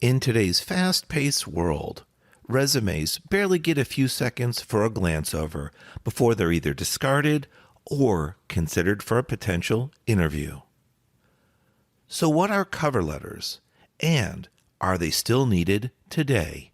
In today's fast-paced world, resumes barely get a few seconds for a glance over before they're either discarded or considered for a potential interview. So what are cover letters, and are they still needed today?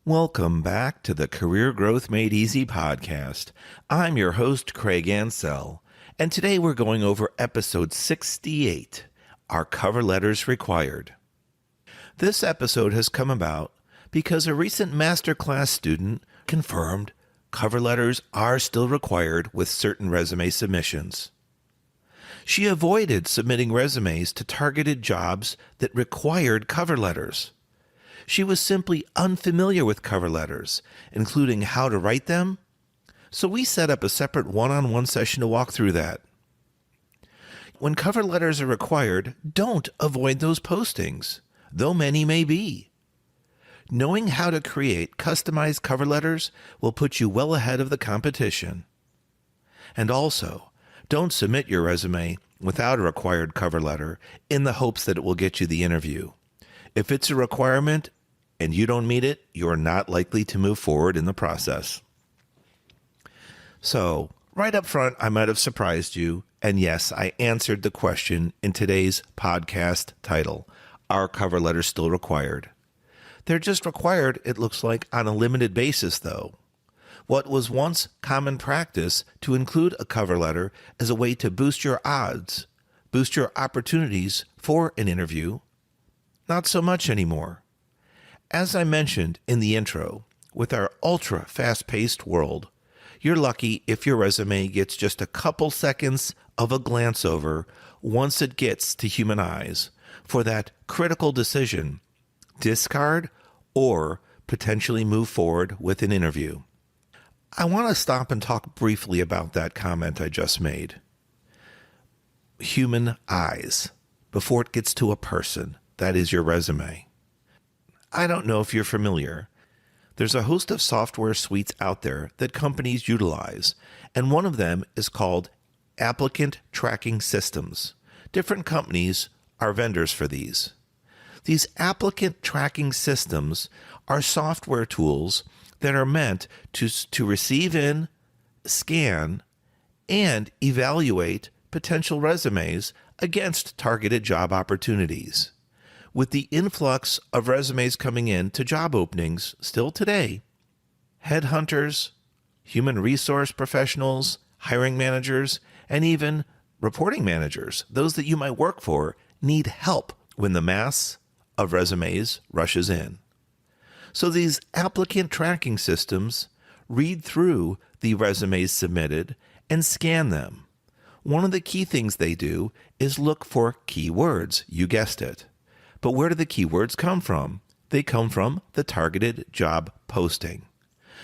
Welcome back to the Career Growth Made Easy podcast. I'm your host, Craig Ancel, and today we're going over episode 68, Are Cover Letters Required? This episode has come about because a recent masterclass student confirmed cover letters are still required with certain resume submissions. She avoided submitting resumes to targeted jobs that required cover letters. She was simply unfamiliar with cover letters, including how to write them, so we set up a separate one-on-one session to walk through that. When cover letters are required, don't avoid those postings, though many may be. Knowing how to create customized cover letters will put you well ahead of the competition. And also, don't submit your resume without a required cover letter in the hopes that it will get you the interview. If it's a requirement and you don't meet it, you're not likely to move forward in the process. So, right up front, I might have surprised you, and yes, I answered the question in today's podcast title, Are Cover Letters Still Required? They're just required, it looks like, on a limited basis, though. What was once common practice to include a cover letter as a way to boost your odds, boost your opportunities for an interview, not so much anymore. As I mentioned in the intro, with our ultra fast-paced world, you're lucky if your resume gets just a couple seconds of a glance over once it gets to human eyes for that critical decision, discard or potentially move forward with an interview. I want to stop and talk briefly about that comment I just made. Human eyes, before it gets to a person. That is your resume. I don't know if you're familiar. There's a host of software suites out there that companies utilize, and one of them is called Applicant Tracking Systems. Different companies are vendors for these. These applicant tracking systems are software tools that are meant to receive in, scan, and evaluate potential resumes against targeted job opportunities. With the influx of resumes coming in to job openings still today, headhunters, human resource professionals, hiring managers, and even reporting managers, those that you might work for, need help when the mass of resumes rushes in. So these applicant tracking systems read through the resumes submitted and scan them. One of the key things they do is look for keywords, you guessed it. But where do the keywords come from? They come from the targeted job posting.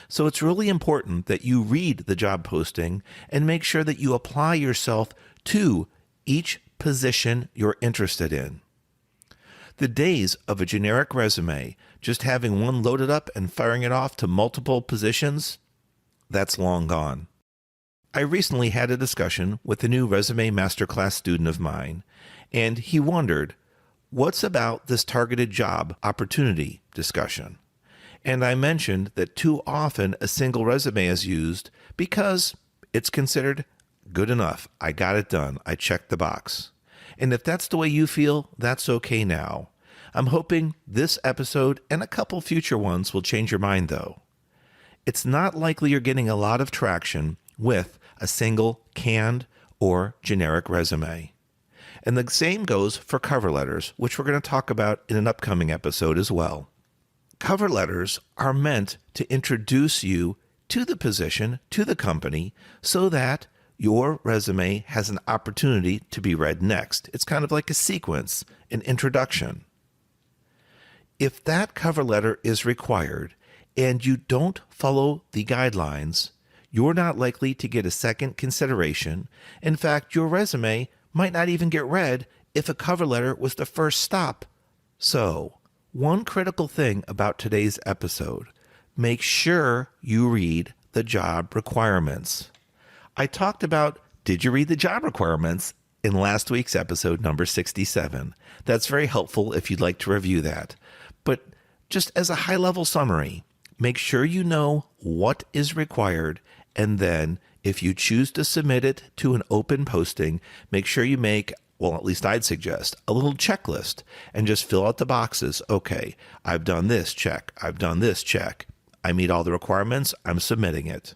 So it's really important that you read the job posting and make sure that you apply yourself to each position you're interested in. The days of a generic resume, just having one loaded up and firing it off to multiple positions, that's long gone. I recently had a discussion with a new resume masterclass student of mine, and he wondered, what's about this targeted job opportunity discussion? And I mentioned that too often a single resume is used because it's considered good enough. I got it done. I checked the box. And if that's the way you feel, that's okay now. I'm hoping this episode and a couple future ones will change your mind, though. It's not likely you're getting a lot of traction with a single canned or generic resume. And the same goes for cover letters, which we're going to talk about in an upcoming episode as well. Cover letters are meant to introduce you to the position, to the company, so that your resume has an opportunity to be read next. It's kind of like a sequence, an introduction. If that cover letter is required and you don't follow the guidelines, you're not likely to get a second consideration. In fact, your resume might not even get read if a cover letter was the first stop. So, One critical thing about today's episode, make sure you read the job requirements. I talked about, did you read the job requirements in last week's episode number 67. That's very helpful if you'd like to review that. But just as a high-level summary, make sure you know what is required, and then if you choose to submit it to an open posting, make sure you make, well, at least I'd suggest, a little checklist and just fill out the boxes. Okay, I've done this, check. I've done this, check. I meet all the requirements, I'm submitting it.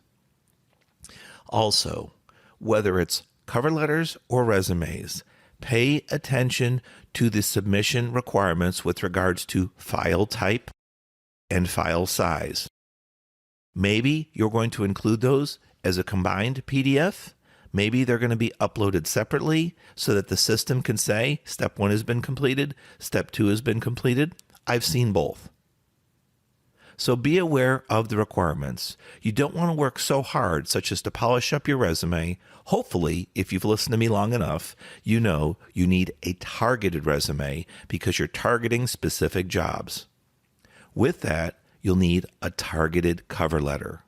Also, whether it's cover letters or resumes, pay attention to the submission requirements with regards to file type and file size. Maybe you're going to include those as a combined PDF. Maybe they're going to be uploaded separately so that the system can say step 1 has been completed, step 2 has been completed. I've seen both. So be aware of the requirements. You don't want to work so hard, such as to polish up your resume. Hopefully, if you've listened to me long enough, you know you need a targeted resume because you're targeting specific jobs. With that, you'll need a targeted cover letter.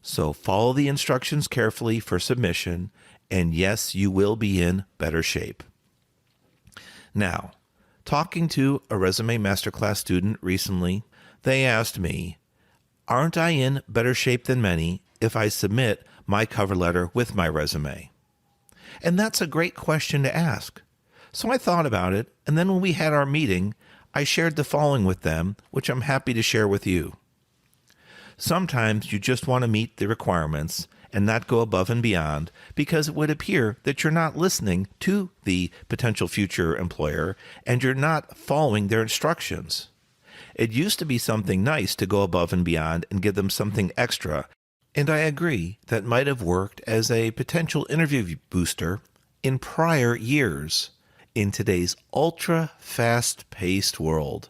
So follow the instructions carefully for submission, and yes, you will be in better shape. Now, talking to a Resume Masterclass student recently, they asked me, aren't I in better shape than many if I submit my cover letter with my resume? And that's a great question to ask. So I thought about it, and then when we had our meeting, I shared the following with them, which I'm happy to share with you. Sometimes you just want to meet the requirements and not go above and beyond because it would appear that you're not listening to the potential future employer and you're not following their instructions. It used to be something nice to go above and beyond and give them something extra, and I agree that might have worked as a potential interview booster in prior years. In today's ultra fast-paced world,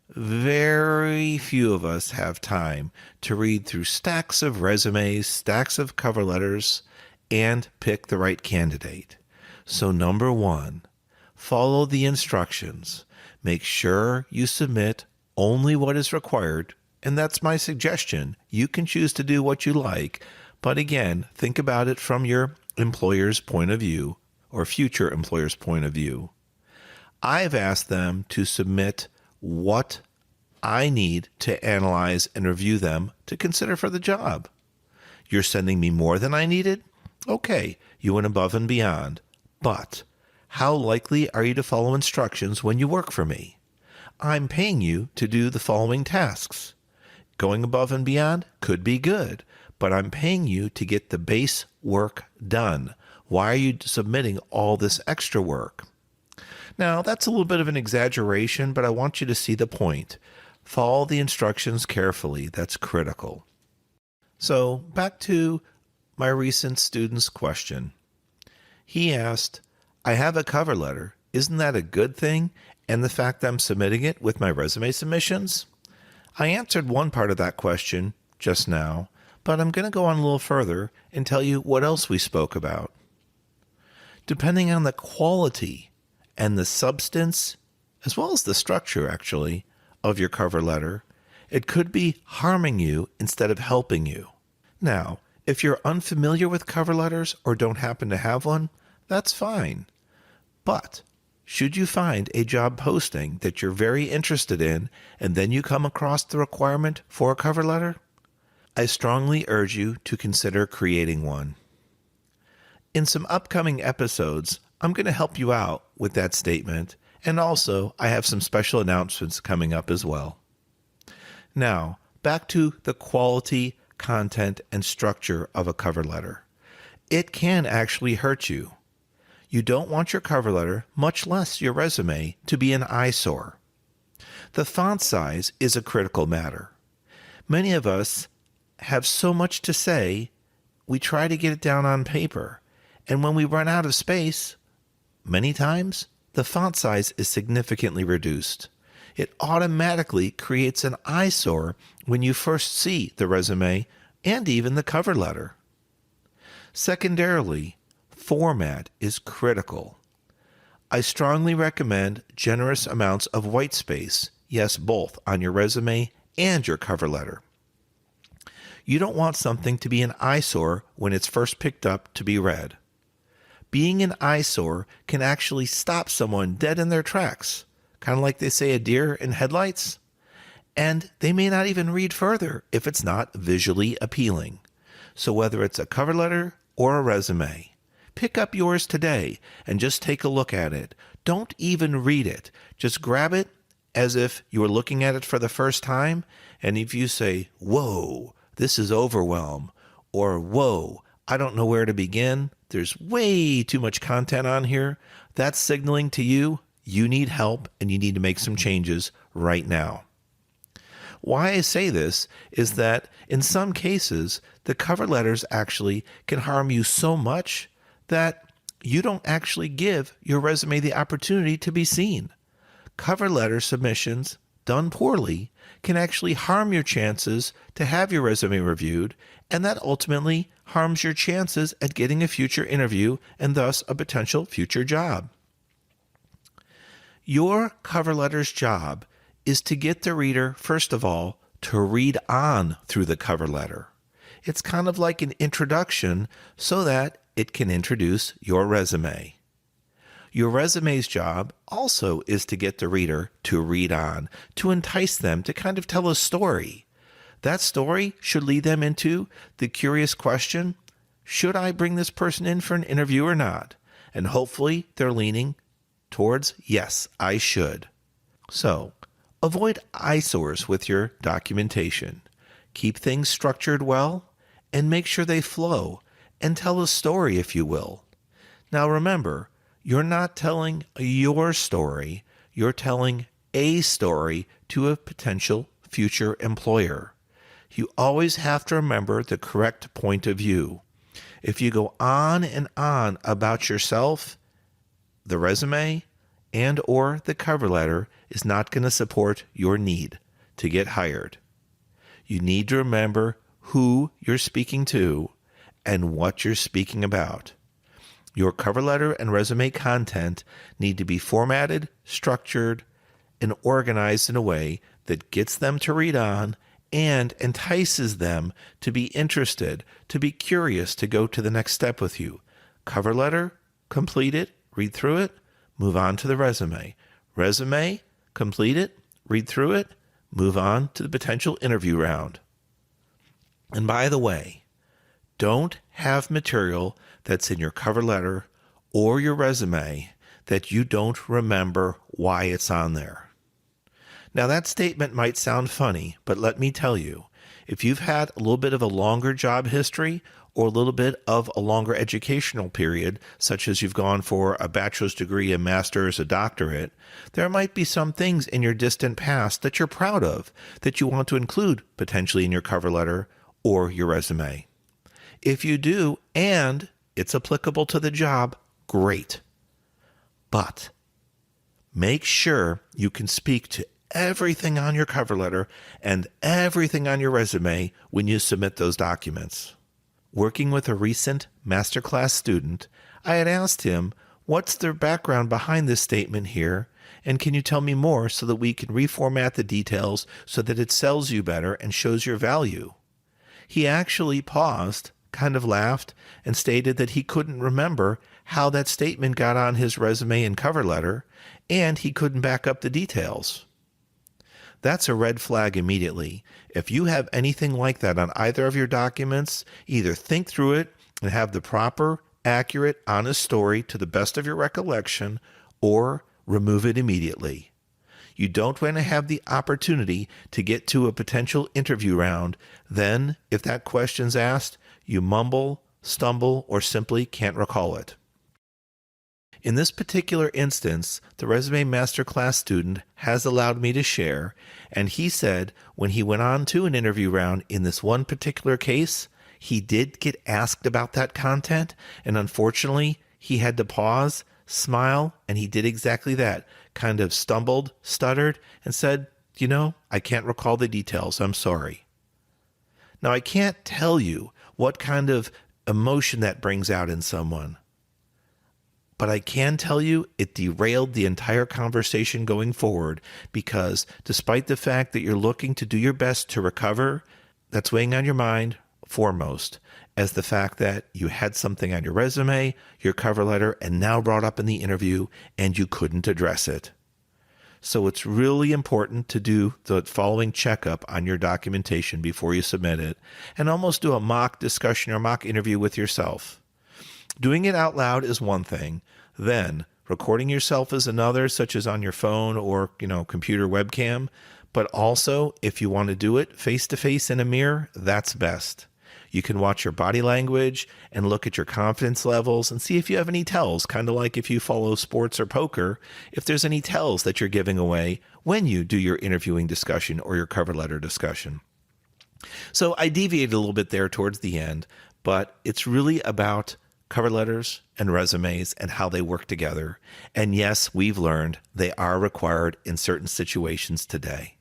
very few of us have time to read through stacks of resumes, stacks of cover letters, and pick the right candidate. So number 1, follow the instructions. Make sure you submit only what is required, and that's my suggestion. You can choose to do what you like, but again, think about it from your employer's point of view or future employer's point of view. I've asked them to submit what I need to analyze and review them to consider for the job. You're sending me more than I needed? Okay, you went above and beyond. But how likely are you to follow instructions when you work for me? I'm paying you to do the following tasks. Going above and beyond could be good, but I'm paying you to get the base work done. Why are you submitting all this extra work? Now, that's a little bit of an exaggeration, but I want you to see the point. Follow the instructions carefully. That's critical. So, back to my recent student's question. He asked, I have a cover letter. Isn't that a good thing? And the fact that I'm submitting it with my resume submissions? I answered one part of that question just now, but I'm going to go on a little further and tell you what else we spoke about. Depending on the quality and the substance, as well as the structure, actually, of your cover letter, it could be harming you instead of helping you. Now, if you're unfamiliar with cover letters or don't happen to have one, that's fine. But should you find a job posting that you're very interested in and then you come across the requirement for a cover letter, I strongly urge you to consider creating one. In some upcoming episodes, I'm going to help you out with that statement, and also I have some special announcements coming up as well. Now, back to the quality, content, and structure of a cover letter. It can actually hurt you. You don't want your cover letter, much less your resume, to be an eyesore. The font size is a critical matter. Many of us have so much to say, we try to get it down on paper, and when we run out of space, many times, the font size is significantly reduced. It automatically creates an eyesore when you first see the resume and even the cover letter. Secondarily, format is critical. I strongly recommend generous amounts of white space. yes, both on your resume and your cover letter. You don't want something to be an eyesore when it's first picked up to be read. Being an eyesore can actually stop someone dead in their tracks, kind of like they say a deer in headlights. And they may not even read further if it's not visually appealing. So whether it's a cover letter or a resume, pick up yours today and just take a look at it. Don't even read it. Just grab it as if you were looking at it for the first time. And if you say, whoa, this is overwhelm, or whoa, I don't know where to begin, there's way too much content on here, that's signaling to you you need help and you need to make some changes right now. Why I say this is that in some cases, the cover letters actually can harm you so much that you don't actually give your resume the opportunity to be seen. Cover letter submissions done poorly can actually harm your chances to have your resume reviewed, and that ultimately harms your chances at getting a future interview and thus a potential future job. Your cover letter's job is to get the reader, first of all, to read on through the cover letter. It's kind of like an introduction so that it can introduce your resume. Your resume's job also is to get the reader to read on, to entice them to kind of tell a story. That story should lead them into the curious question, should I bring this person in for an interview or not? And hopefully they're leaning towards, yes, I should. So, avoid eyesores with your documentation. Keep things structured well and make sure they flow and tell a story, if you will. Now remember, you're not telling your story, you're telling a story to a potential future employer. You always have to remember the correct point of view. If you go on and on about yourself, the resume and or the cover letter is not going to support your need to get hired. You need to remember who you're speaking to and what you're speaking about. Your cover letter and resume content need to be formatted, structured, and organized in a way that gets them to read on and entices them to be interested, to be curious, to go to the next step with you. Cover letter, complete it, read through it, move on to the resume. Resume, complete it, read through it, move on to the potential interview round. And by the way, don't have material that's in your cover letter or your resume that you don't remember why it's on there. Now that statement might sound funny, but let me tell you, if you've had a little bit of a longer job history or a little bit of a longer educational period, such as you've gone for a bachelor's degree, a master's, a doctorate, there might be some things in your distant past that you're proud of that you want to include potentially in your cover letter or your resume. If you do, and it's applicable to the job, great. But make sure you can speak to everything on your cover letter and everything on your resume when you submit those documents. Working with a recent masterclass student, I had asked him, what's the background behind this statement here? And can you tell me more so that we can reformat the details so that it sells you better and shows your value? He actually paused, kind of laughed, and stated that he couldn't remember how that statement got on his resume and cover letter, and he couldn't back up the details. That's a red flag immediately. If you have anything like that on either of your documents, either think through it and have the proper, accurate, honest story to the best of your recollection, or remove it immediately. You don't want to have the opportunity to get to a potential interview round. Then, if that question's asked, you mumble, stumble, or simply can't recall it. In this particular instance, the Resume Masterclass student has allowed me to share, and he said when he went on to an interview round in this one particular case, he did get asked about that content, and unfortunately, he had to pause, smile, and he did exactly that. Kind of stumbled, stuttered, and said, I can't recall the details. I'm sorry. Now, I can't tell you what kind of emotion that brings out in someone. But I can tell you it derailed the entire conversation going forward because despite the fact that you're looking to do your best to recover, that's weighing on your mind foremost as the fact that you had something on your resume, your cover letter, and now brought up in the interview and you couldn't address it. So it's really important to do the following checkup on your documentation before you submit it and almost do a mock discussion or mock interview with yourself. Doing it out loud is one thing. Then recording yourself is another, such as on your phone or, computer webcam. But also, if you want to do it face-to-face in a mirror, that's best. You can watch your body language and look at your confidence levels and see if you have any tells, kind of like if you follow sports or poker, if there's any tells that you're giving away when you do your interviewing discussion or your cover letter discussion. So I deviated a little bit there towards the end, but it's really about cover letters and resumes and how they work together. And yes, we've learned they are required in certain situations today.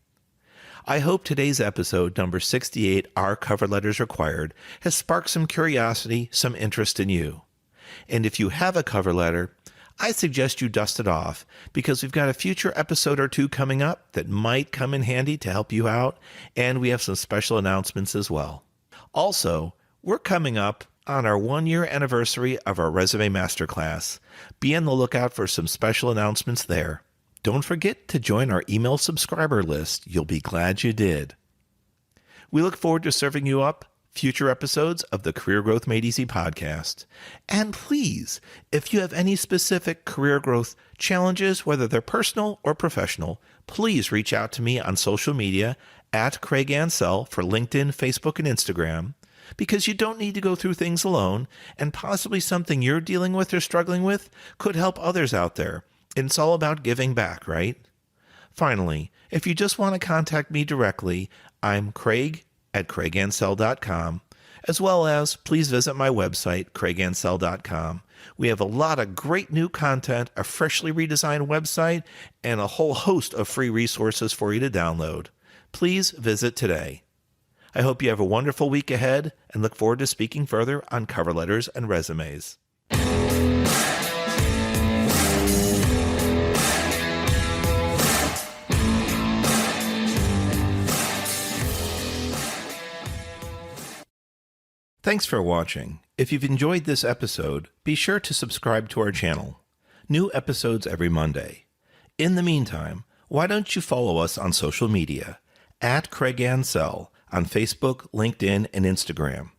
I hope today's episode, number 68, Are Cover Letters Required, has sparked some curiosity, some interest in you. And if you have a cover letter, I suggest you dust it off because we've got a future episode or two coming up that might come in handy to help you out, and we have some special announcements as well. Also, we're coming up on our 1-year anniversary of our Resume Masterclass. Be on the lookout for some special announcements there. Don't forget to join our email subscriber list. You'll be glad you did. We look forward to serving you up future episodes of the Career Growth Made Easy podcast. And please, if you have any specific career growth challenges, whether they're personal or professional, please reach out to me on social media at Craig Ancel for LinkedIn, Facebook, and Instagram, because you don't need to go through things alone, and possibly something you're dealing with or struggling with could help others out there. It's all about giving back, right? Finally, if you just want to contact me directly, I'm Craig at craigancel.com, as well as please visit my website, craigancel.com. We have a lot of great new content, a freshly redesigned website, and a whole host of free resources for you to download. Please visit today. I hope you have a wonderful week ahead and look forward to speaking further on cover letters and resumes. Thanks for watching. If you've enjoyed this episode, be sure to subscribe to our channel. New episodes every Monday. In the meantime, why don't you follow us on social media at Craig Ancel on Facebook, LinkedIn, and Instagram.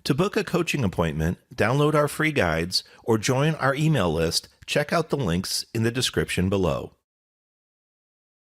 To book a coaching appointment, download our free guides, or join our email list, check out the links in the description below.